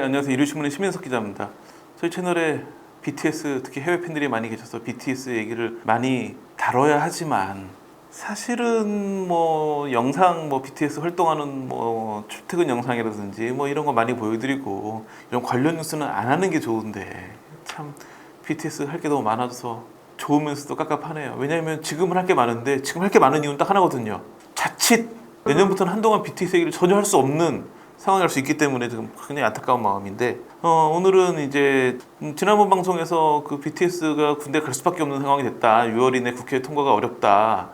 안녕하세요. 일요신문의 심현석 기자입니다. 저희 채널에 BTS, 특히 해외 팬들이 많이 계셔서 BTS 얘기를 많이 다뤄야 하지만 사실은 뭐 영상 BTS 활동하는 출퇴근 영상이라든지 이런 거 많이 보여드리고 이런 관련 뉴스는 안 하는 게 좋은데 참 BTS 할 게 너무 많아져서 좋으면서도 깝깝하네요. 왜냐하면 지금은 할 게 많은데 지금 할 게 많은 이유는 딱 하나거든요. 자칫 내년부터는 한동안 BTS 얘기를 전혀 할 수 없는 상황이 할 수 있기 때문에 지금 굉장히 안타까운 마음인데 오늘은 이제 지난번 방송에서 그 BTS가 군대 갈 수밖에 없는 상황이 됐다. 6월 이내 국회 통과가 어렵다.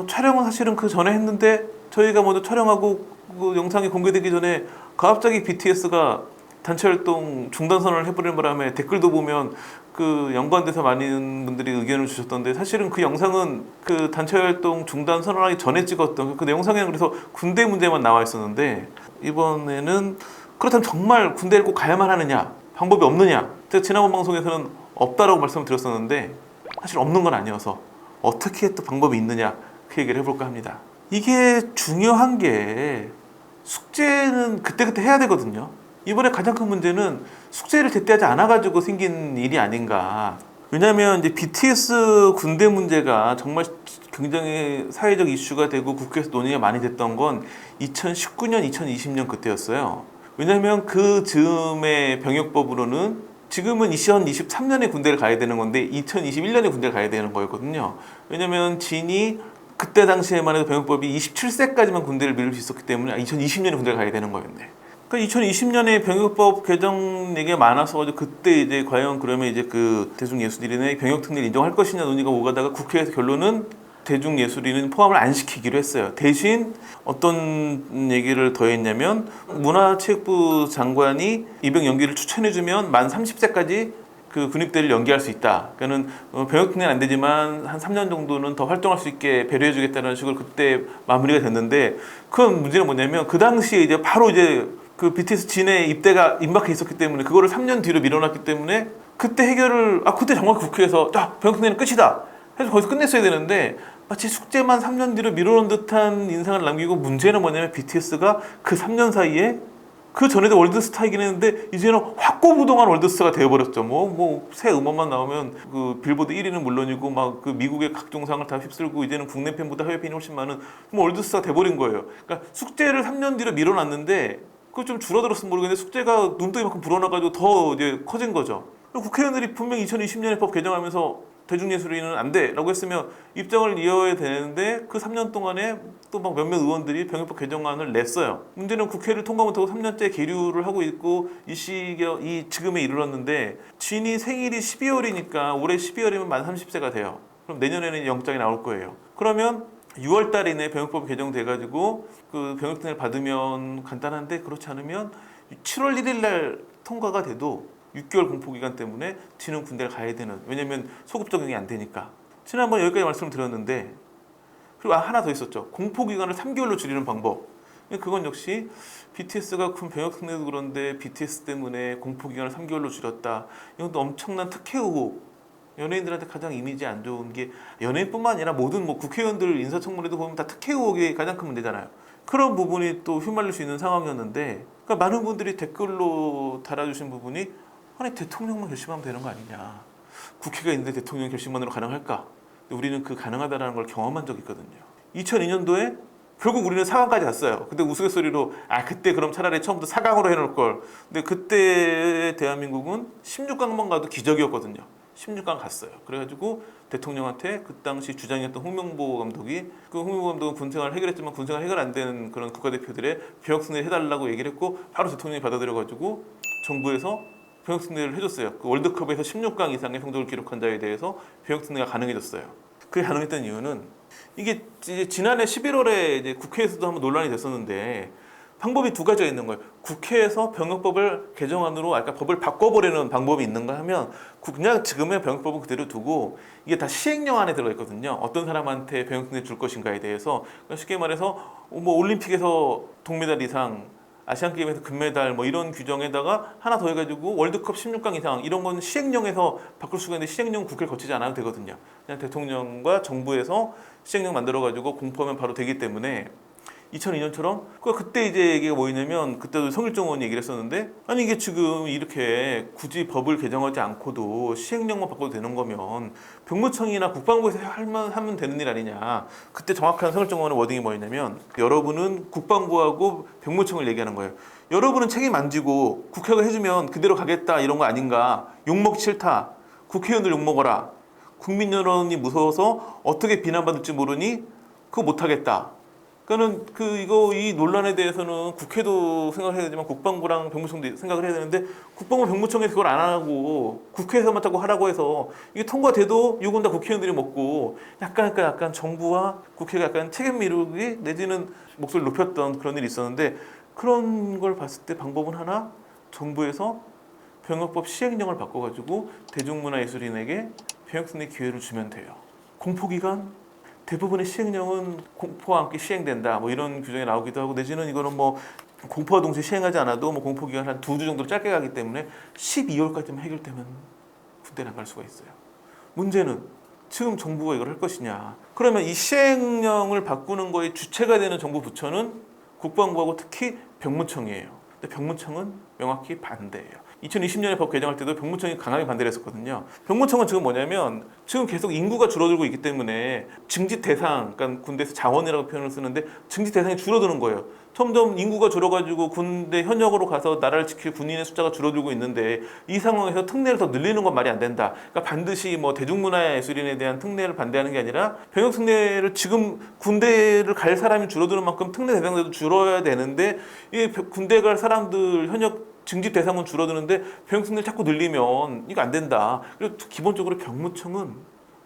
촬영은 사실은 그 전에 했는데 저희가 먼저 촬영하고 그 영상이 공개되기 전에 갑자기 BTS가 단체 활동 중단 선언을 해버리는 바람에 댓글도 보면 그 연관돼서 많은 분들이 의견을 주셨던데 사실은 그 영상은 그 단체 활동 중단 선언하기 전에 찍었던 그 영상에는 그래서 군대 문제만 나와 있었는데 이번에는 그렇다면 정말 군대를 꼭 가야만 하느냐 방법이 없느냐 제가 지난번 방송에서는 없다라고 말씀을 드렸었는데 사실 없는 건 아니어서 어떻게 또 방법이 있느냐 그 얘기를 해볼까 합니다. 이게 중요한 게 숙제는 그때그때 해야 되거든요. 이번에 가장 큰 문제는 숙제를 제때하지 않아가지고 생긴 일이 아닌가. 왜냐하면 이제 BTS 군대 문제가 정말 굉장히 사회적 이슈가 되고 국회에서 논의가 많이 됐던 건 2019년, 2020년 그때였어요. 왜냐하면 그 즈음의 병역법으로는 지금은 2023년에 군대를 가야 되는 건데 2021년에 군대를 가야 되는 거였거든요. 왜냐하면 진이 그때 당시에만 해도 병역법이 27세까지만 군대를 밀릴 수 있었기 때문에 2020년에 군대를 가야 되는 거였는데. 그러니까 2020년에 병역법 개정 얘기가 많아서 그때 이제 과연 그러면 이제 그 대중예술인의 병역특례를 인정할 것이냐 논의가 오가다가 국회에서 결론은 대중예술인은 포함을 안 시키기로 했어요. 대신 어떤 얘기를 더했냐면 문화체육부 장관이 입영 연기를 추천해주면 만 30세까지 그 군입대를 연기할 수 있다. 그러니까는 병역특례는 안 되지만 한 3년 정도는 더 활동할 수 있게 배려해주겠다는 식으로 그때 마무리가 됐는데 그 문제는 뭐냐면 그 당시에 이제 바로 이제 그 BTS 진의 입대가 임박해 있었기 때문에 그거를 3년 뒤로 밀어놨기 때문에 그때 해결을 그때 정말 국회에서 병역특례는 끝이다 해서 거기서 끝냈어야 되는데 마치 숙제만 3년 뒤로 밀어놓은 듯한 인상을 남기고 문제는 뭐냐면 BTS가 그 3년 사이에 그 전에도 월드스타이긴 했는데 이제는 확고부동한 월드스타가 되어버렸죠. 새 음원만 나오면 그 빌보드 1위는 물론이고 막 그 미국의 각종 상을 다 휩쓸고 이제는 국내 팬보다 해외 팬이 훨씬 많은 월드스타가 돼버린 거예요. 그러니까 숙제를 3년 뒤로 밀어놨는데 그거 좀 줄어들었으면 모르겠는데 숙제가 눈덩이만큼 불어나가지고 더 이제 커진 거죠. 국회의원들이 분명히 2020년에 법 개정하면서 대중예술인은 안 돼라고 했으면 입장을 이어야 되는데 그 3년 동안에 또 막 몇몇 의원들이 병역법 개정안을 냈어요. 문제는 국회를 통과 못하고 3년째 계류를 하고 있고 이 지금에 이르렀는데 진이 생일이 12월이니까 올해 12월이면 만 30세가 돼요. 그럼 내년에는 영장이 나올 거예요. 그러면 6월 달 이내 병역법이 개정돼가지고 그 병역특례를 받으면 간단한데 그렇지 않으면 7월 1일 날 통과가 돼도 6개월 공포기간 때문에 진은 군대를 가야 되는 왜냐면 소급 적용이 안 되니까 지난번 여기까지 말씀을 드렸는데 그리고 하나 더 있었죠. 공포기간을 3개월로 줄이는 방법. 그건 역시 BTS가 군 병역특례도 그런데 BTS 때문에 공포기간을 3개월로 줄였다. 이것도 엄청난 특혜 의혹. 연예인들한테 가장 이미지 안 좋은 게 연예인뿐만 아니라 모든 국회의원들 인사청문회도 보면 다 특혜 의혹이 가장 큰 문제잖아요. 그런 부분이 또 휘말릴 수 있는 상황이었는데 그러니까 많은 분들이 댓글로 달아주신 부분이 아니 대통령만 결심하면 되는 거 아니냐. 국회가 있는데 대통령 결심만으로 가능할까? 우리는 그 가능하다는 걸 경험한 적이 있거든요. 2002년도에 결국 우리는 4강까지 갔어요. 근데 우스갯소리로 그때 그럼 차라리 처음부터 4강으로 해놓을 걸. 근데 그때 대한민국은 16강만 가도 기적이었거든요. 16강 갔어요. 그래가지고 대통령한테 그 당시 주장이었던 홍명보 감독이 그 홍명보 감독은 군생활 해결했지만 군생활 해결 안 되는 그런 국가대표들의 병역특례 해달라고 얘기를 했고 바로 대통령이 받아들여가지고 정부에서 병역특례를 해줬어요. 그 월드컵에서 16강 이상의 성적을 기록한 자에 대해서 병역특례가 가능해졌어요. 그게 가능했던 이유는 이게 이제 지난해 11월에 이제 국회에서도 한번 논란이 됐었는데 방법이 두 가지가 있는 거예요. 국회에서 병역법을 개정안으로 법을 바꿔보려는 방법이 있는가 하면 그냥 지금의 병역법은 그대로 두고 이게 다 시행령 안에 들어가 있거든요. 어떤 사람한테 병역특례 줄 것인가에 대해서 쉽게 말해서 올림픽에서 동메달 이상 아시안게임에서 금메달 이런 규정에다가 하나 더 해가지고 월드컵 16강 이상 이런 건 시행령에서 바꿀 수가 있는데 시행령 국회를 거치지 않아도 되거든요. 그냥 대통령과 정부에서 시행령 만들어가지고 공포하면 바로 되기 때문에 2002년처럼 그때 이제 얘기가 뭐였냐면 그때도 성일종 의원이 얘기를 했었는데 아니 이게 지금 이렇게 굳이 법을 개정하지 않고도 시행령만 바꿔도 되는 거면 병무청이나 국방부에서 하면 되는 일 아니냐. 그때 정확한 성일종 의원의 워딩이 뭐였냐면 여러분은 국방부하고 병무청을 얘기하는 거예요. 여러분은 책임 안 지고 국회가 해주면 그대로 가겠다 이런 거 아닌가. 욕먹기 싫다. 국회의원들 욕먹어라. 국민 여론이 무서워서 어떻게 비난받을지 모르니 그거 못하겠다. 그러니까는 이 논란에 대해서는 국회도 생각을 해야 되지만 국방부랑 병무청도 생각을 해야 되는데 국방부 병무청에서 그걸 안 하고 국회에서만 자꾸 하라고 해서 이게 통과돼도 욕은 다 국회의원들이 먹고 약간 정부와 국회가 약간 책임 미루기 내지는 목소리를 높였던 그런 일이 있었는데 그런 걸 봤을 때 방법은 하나 정부에서 병역법 시행령을 바꿔가지고 대중문화예술인에게 병역승리 기회를 주면 돼요. 공포기간 대부분의 시행령은 공포와 함께 시행된다. 뭐 이런 규정이 나오기도 하고 내지는 이거는 뭐 공포와 동시에 시행하지 않아도 뭐 공포 기간 한 2주 정도로 짧게 가기 때문에 12월까지만 해결되면 군대 나갈 수가 있어요. 문제는 지금 정부가 이걸 할 것이냐. 그러면 이 시행령을 바꾸는 거에 주체가 되는 정부 부처는 국방부하고 특히 병무청이에요. 근데 병무청은 명확히 반대예요. 2020년에 법 개정할 때도 병무청이 강하게 반대를 했었거든요. 병무청은 지금 뭐냐면 지금 계속 인구가 줄어들고 있기 때문에 증집 대상, 그러니까 군대에서 자원이라고 표현을 쓰는데 증집 대상이 줄어드는 거예요. 점점 인구가 줄어가지고 군대 현역으로 가서 나라를 지킬 군인의 숫자가 줄어들고 있는데 이 상황에서 특례를 더 늘리는 건 말이 안 된다. 그러니까 반드시 뭐 대중문화예술인에 대한 특례를 반대하는 게 아니라 병역 특례를 지금 군대를 갈 사람이 줄어드는 만큼 특례 대상자도 줄어야 되는데 이 군대 갈 사람들 현역 증집 대상은 줄어드는데 병역 특례를 자꾸 늘리면 이거 안 된다. 그리고 기본적으로 병무청은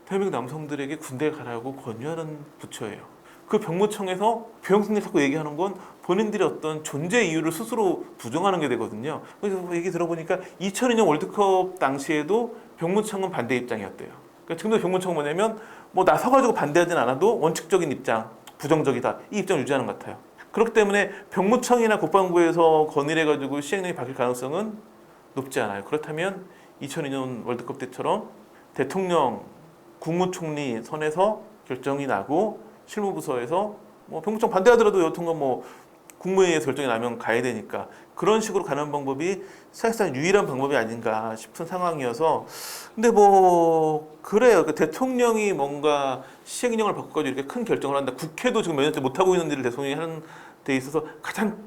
대한민국 남성들에게 군대 가라고 권유하는 부처예요. 그 병무청에서 병역 특례를 자꾸 얘기하는 건 본인들의 어떤 존재 이유를 스스로 부정하는 게 되거든요. 그래서 얘기 들어보니까 2002년 월드컵 당시에도 병무청은 반대 입장이었대요. 그러니까 지금도 병무청은 뭐냐면 뭐 나 서가지고 반대하진 않아도 원칙적인 입장, 부정적이다 이 입장을 유지하는 것 같아요. 그렇기 때문에 병무청이나 국방부에서 건의해가지고 시행령이 바뀔 가능성은 높지 않아요. 그렇다면 2002년 월드컵 때처럼 대통령, 국무총리 선에서 결정이 나고 실무부서에서 뭐 병무청 반대하더라도 여튼간 뭐 국무회의에서 결정이 나면 가야 되니까 그런 식으로 가는 방법이 사실상 유일한 방법이 아닌가 싶은 상황이어서 근데 뭐 그래요. 그 대통령이 뭔가 시행령을 바꿔가지고 이렇게 큰 결정을 한다. 국회도 지금 몇 년째 못하고 있는 일을 대통령이 하는 데 있어서 가장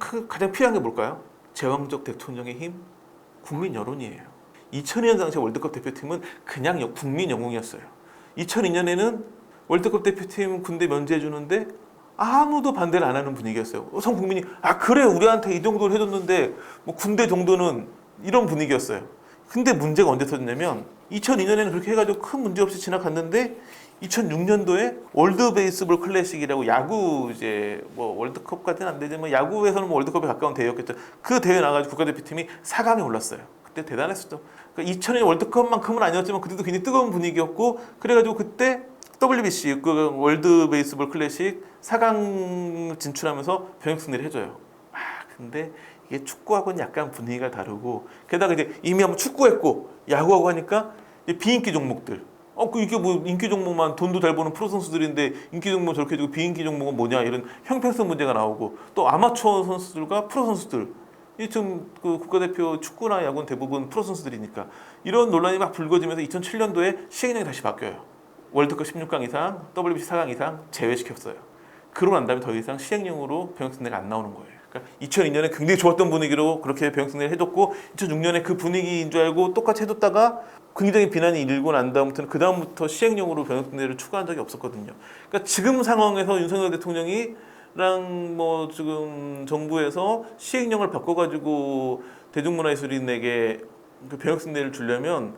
필요한 게 뭘까요? 제왕적 대통령의 힘? 국민 여론이에요. 2002년 당시 월드컵 대표팀은 그냥 국민 영웅이었어요. 2002년에는 월드컵 대표팀 군대 면제해 주는데 아무도 반대를 안 하는 분위기였어요. 전 국민이 그래 우리한테 이 정도를 해줬는데 뭐 군대 정도는 이런 분위기였어요. 근데 문제가 언제 터졌냐면 2002년에는 그렇게 해가지고 큰 문제 없이 지나갔는데 2006년도에 월드 베이스볼 클래식이라고 야구 이제 뭐 월드컵까지는 안 되지만 야구에서는 뭐 월드컵에 가까운 대회였겠죠. 그 대회 나가지고 국가대표팀이 4강에 올랐어요. 그때 대단했었죠. 그러니까 2002년 월드컵만큼은 아니었지만 그때도 굉장히 뜨거운 분위기였고 그래가지고 그때 WBC 그 월드 베이스볼 클래식 4강 진출하면서 병역 승리를 해줘요. 근데 이게 축구하고는 약간 분위기가 다르고 게다가 이제 이미 한번 축구했고 야구하고 하니까 비인기 종목들 이게 뭐 인기 종목만 돈도 잘 버는 프로 선수들인데 인기 종목 저렇게 해주고 비인기 종목은 뭐냐 이런 형평성 문제가 나오고 또 아마추어 선수들과 프로 선수들 이 지금 그 국가대표 축구나 야구는 대부분 프로 선수들이니까 이런 논란이 막 불거지면서 2007년도에 시행령이 다시 바뀌어요. 월드컵 16강 이상, WBC 4강 이상 제외시켰어요. 그러고 난 다음에 더 이상 시행령으로 병역승례가 안 나오는 거예요. 그러니까 2002년에 굉장히 좋았던 분위기로 그렇게 병역승례를 해줬고 2006년에 그 분위기인 줄 알고 똑같이 해줬다가 굉장히 비난이 일고 난 다음부터는 그 다음부터 시행령으로 병역승례를 추가한 적이 없었거든요. 그러니까 지금 상황에서 윤석열 대통령이랑 뭐 지금 정부에서 시행령을 바꿔가지고 대중문화예술인에게 그 병역승례를 주려면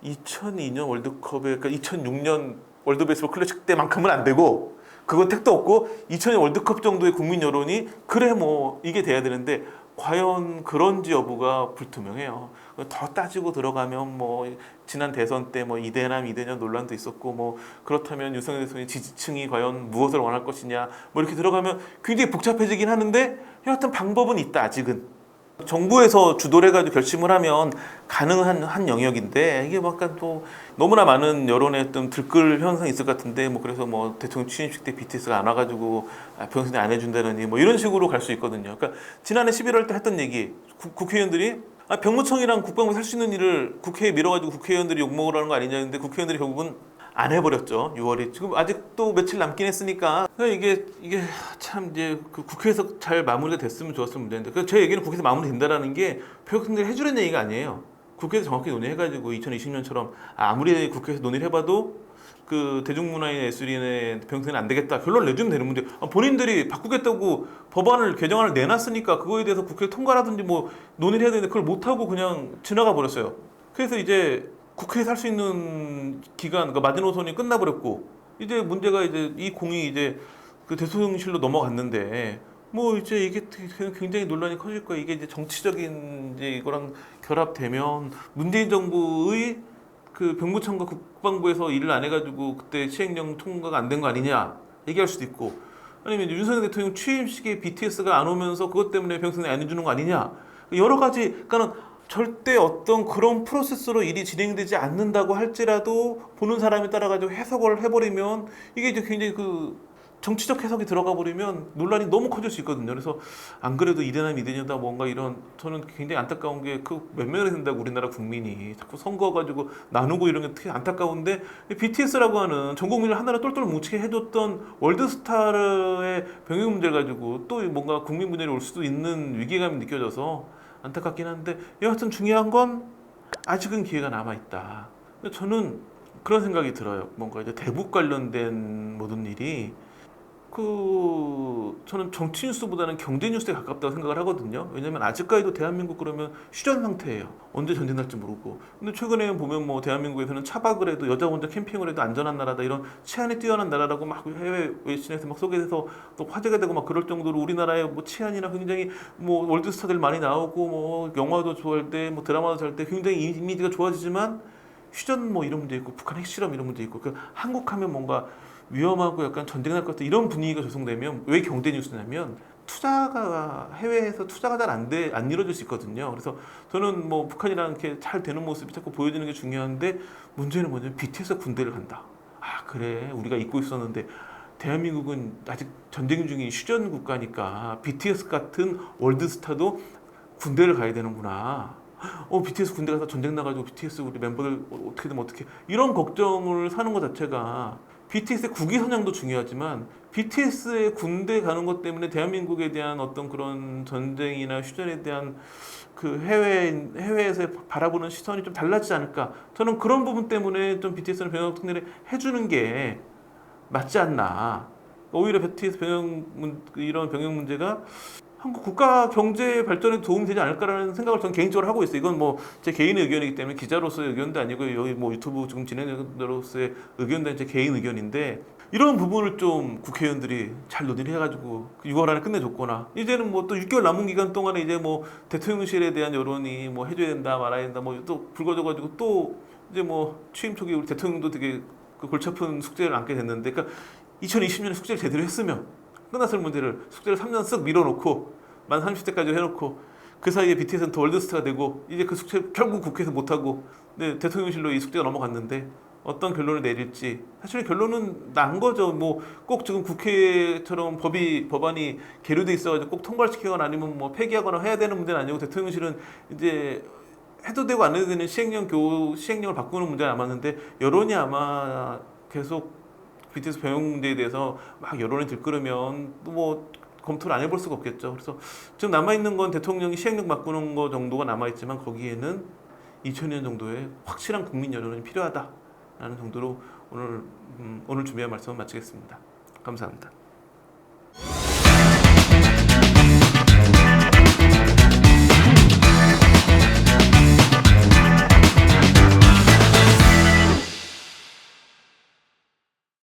2002년 월드컵에 그러니까 2006년 월드 베이스볼 클래식 때만큼은 안 되고 그건 택도 없고 2002년 월드컵 정도의 국민 여론이 그래 뭐 이게 돼야 되는데 과연 그런지 여부가 불투명해요. 더 따지고 들어가면 뭐 지난 대선 때 뭐 이대남 이대녀 논란도 있었고 뭐 그렇다면 윤석열 대통령의 지지층이 과연 무엇을 원할 것이냐 뭐 이렇게 들어가면 굉장히 복잡해지긴 하는데 여하튼 방법은 있다 아직은. 정부에서 주도를 해가지고 결심을 하면 가능한 한 영역인데 이게 뭐 약간 또 너무나 많은 여론의 어떤 들끓 현상이 있을 것 같은데 뭐 그래서 뭐 대통령 취임식 때 BTS가 안 와가지고 병선이 안 해준다느니 뭐 이런 식으로 갈 수 있거든요. 그러니까 지난해 11월 때 했던 얘기 국회의원들이 병무청이랑 국방부 할 수 있는 일을 국회에 밀어가지고 국회의원들이 욕먹으라는 거 아니냐 했는데 국회의원들이 결국은 안 해버렸죠. 6월이 지금 아직도 며칠 남긴 했으니까 그러니까 이게 참 이제 그 국회에서 잘 마무리가 됐으면 좋았을 문제인데 제 얘기는 국회에서 마무리된다라는 게 표현들이 해주는 얘기가 아니에요. 국회에서 정확히 논의해가지고 2020년처럼 아무리 국회에서 논의를 해봐도 그 대중문화인 예술인의 병선이 안 되겠다 결론을 내주면 되는 문제. 본인들이 바꾸겠다고 법안을 개정안을 내놨으니까 그거에 대해서 국회 통과라든지 뭐 논의를 해야 되는데 그걸 못 하고 그냥 지나가 버렸어요. 그래서 이제 국회에서 할 수 있는 기간, 그러니까 마지노선이 끝나버렸고 이제 문제가 이제 이 공이 이제 그 대통령실로 넘어갔는데 뭐 이제 이게 굉장히 논란이 커질 거예요. 이게 이제 정치적인 이제 이거랑 결합되면 문재인 정부의 그 병무청과 국방부에서 일을 안 해가지고 그때 시행령 통과가 안 된 거 아니냐 얘기할 수도 있고 아니면 이제 윤석열 대통령 취임식에 BTS가 안 오면서 그것 때문에 병선이 안 해주는 거 아니냐 여러 가지 그러니까는 절대 어떤 그런 프로세스로 일이 진행되지 않는다고 할지라도 보는 사람에 따라 가지고 해석을 해버리면 이게 이제 굉장히 그 정치적 해석이 들어가 버리면 논란이 너무 커질 수 있거든요. 그래서 안 그래도 이대나 미대냐다 뭔가 이런 저는 굉장히 안타까운 게 그 몇 명을 된다고 우리나라 국민이 자꾸 선거 가지고 나누고 이런 게 되게 안타까운데 BTS라고 하는 전 국민을 하나로 똘똘 뭉치게 해줬던 월드스타의 병역 문제를 가지고 또 뭔가 국민 분열이 올 수도 있는 위기감이 느껴져서 안타깝긴 한데 여하튼 중요한 건 아직은 기회가 남아있다. 저는 그런 생각이 들어요. 뭔가 이제 대북 관련된 모든 일이 저는 정치 뉴스보다는 경제 뉴스에 가깝다고 생각을 하거든요. 왜냐면 아직까지도 대한민국 그러면 휴전 상태예요. 언제 전쟁 날지 모르고. 근데 최근에 보면 뭐 대한민국에서는 차박을 해도 여자 혼자 캠핑을 해도 안전한 나라다 이런 치안이 뛰어난 나라라고 막 해외 외신에서 막 소개돼서 또 화제가 되고 막 그럴 정도로 우리나라의 뭐 치안이나 굉장히 뭐 월드스타들 많이 나오고 뭐 영화도 좋아할 때 뭐 드라마도 잘 때 굉장히 이미지가 좋아지지만 휴전 뭐 이런 문제 있고 북한 핵실험 이런 문제 있고 한국 하면 뭔가 위험하고 약간 전쟁 날 것 같은 이런 분위기가 조성되면 왜 경제 뉴스냐면 투자가 해외에서 투자가 잘 안 이루어질 수 있거든요. 그래서 저는 뭐 북한이랑 이렇게 잘 되는 모습이 자꾸 보여지는 게 중요한데 문제는 뭐냐면 BTS가 군대를 간다. 아 그래 우리가 잊고 있었는데 대한민국은 아직 전쟁 중인 휴전 국가니까 BTS 같은 월드스타도 군대를 가야 되는구나. BTS 군대 가서 전쟁 나가지고 BTS 우리 멤버들 어떻게 되면 어떻게 이런 걱정을 사는 것 자체가 BTS의 국위 선양도 중요하지만 BTS의 군대 가는 것 때문에 대한민국에 대한 어떤 그런 전쟁이나 휴전에 대한 그 해외에서 바라보는 시선이 좀 달라지지 않을까. 저는 그런 부분 때문에 좀 BTS는 병역 특례를 해주는 게 맞지 않나. 오히려 BTS 이런 병역 문제가 한국 국가 경제 발전에 도움이 되지 않을까라는 생각을 저는 개인적으로 하고 있어요. 이건 뭐 제 개인의 의견이기 때문에 기자로서의 의견도 아니고 여기 뭐 유튜브 지금 진행자로서의 의견도 아닌 제 개인 의견인데 이런 부분을 좀 국회의원들이 잘 논의를 해가지고 6월 안에 끝내줬거나 이제는 뭐 또 6개월 남은 기간 동안에 이제 뭐 대통령실에 대한 여론이 뭐 해줘야 된다 말아야 된다 뭐 또 불거져가지고 또 이제 뭐 취임 초기 우리 대통령도 되게 그 골치 아픈 숙제를 안게 됐는데 그러니까 2020년에 숙제를 제대로 했으면 끝났을 문제를 숙제를 3년 쓱 밀어놓고 만 30대까지 해놓고 그 사이에 BTS는 더 월드스타가 되고 이제 그 숙제 결국 국회에서 못하고 대통령실로 이 숙제가 넘어갔는데 어떤 결론을 내릴지 사실 결론은 난 거죠. 뭐 꼭 지금 국회처럼 법안이 계류돼 있어가지고 꼭 통과를 시키거나 아니면 뭐 폐기하거나 해야 되는 문제는 아니고 대통령실은 이제 해도 되고 안 해도 되는 시행령을 바꾸는 문제는 남았는데 여론이 아마 계속 BTS 병역 문제에 대해서 막 여론이 들끓으면 또 뭐 검토를 안 해볼 수가 없겠죠. 그래서 지금 남아있는 건 대통령이 시행령 바꾸는 거 정도가 남아있지만 거기에는 2000년 정도의 확실한 국민 여론이 필요하다라는 정도로 오늘 준비한 말씀을 마치겠습니다. 감사합니다.